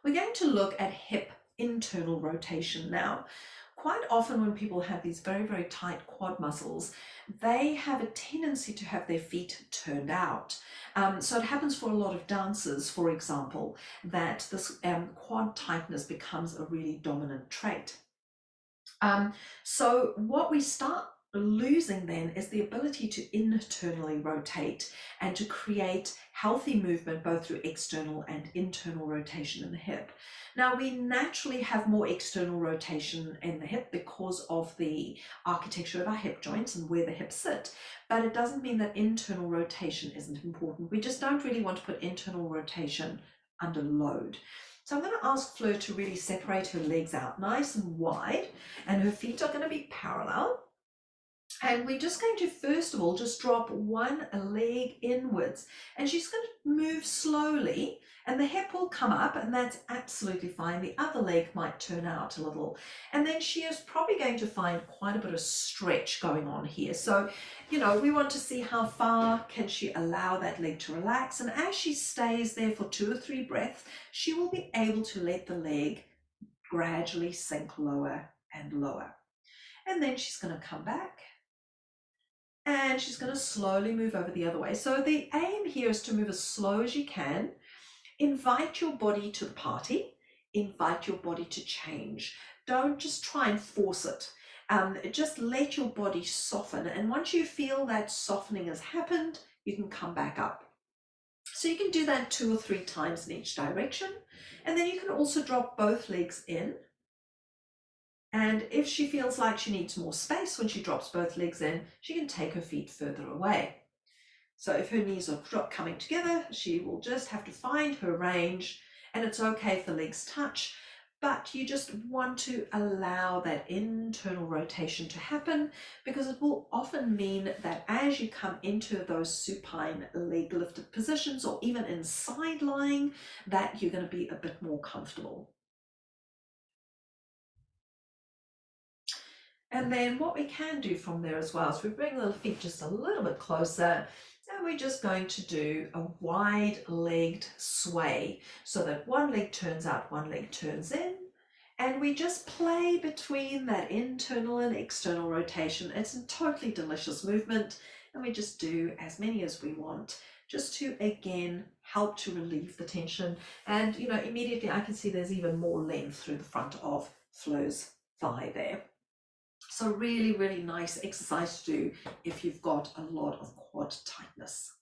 We're going to look at hip internal rotation now. Quite often when people have these very, very tight quad muscles, they have a tendency to have their feet turned out. So it happens for a lot of dancers, for example, that this quad tightness becomes a really dominant trait. So what we start losing then is the ability to internally rotate and to create healthy movement both through external and internal rotation in the hip. Now we naturally have more external rotation in the hip because of the architecture of our hip joints and where the hips sit, but it doesn't mean that internal rotation isn't important. We just don't really want to put internal rotation under load. So I'm going to ask Fleur to really separate her legs out nice and wide, and her feet are going to be parallel. And we're just going to, first of all, just drop one leg inwards. And she's going to move slowly, and the hip will come up, and that's absolutely fine. The other leg might turn out a little. And then she is probably going to find quite a bit of stretch going on here. So, we want to see how far can she allow that leg to relax. And as she stays there for 2 or 3 breaths, she will be able to let the leg gradually sink lower and lower. And then she's going to come back. And she's going to slowly move over the other way. So the aim here is to move as slow as you can. Invite your body to the party. Invite your body to change. Don't just try and force it. Just let your body soften. And once you feel that softening has happened, you can come back up. So you can do that 2 or 3 times in each direction. And then you can also drop both legs in. And if she feels like she needs more space when she drops both legs in, she can take her feet further away. So if her knees are coming together, she will just have to find her range, and it's okay if the legs touch, but you just want to allow that internal rotation to happen, because it will often mean that as you come into those supine leg lifted positions, or even in side lying, that you're going to be a bit more comfortable. And then what we can do from there as well is we bring the feet just a little bit closer, and we're just going to do a wide-legged sway so that one leg turns out, one leg turns in, and we just play between that internal and external rotation. It's a totally delicious movement, and we just do as many as we want, just to, again, help to relieve the tension. And, immediately I can see there's even more length through the front of Fleur's thigh there. So really, really nice exercise to do if you've got a lot of quad tightness.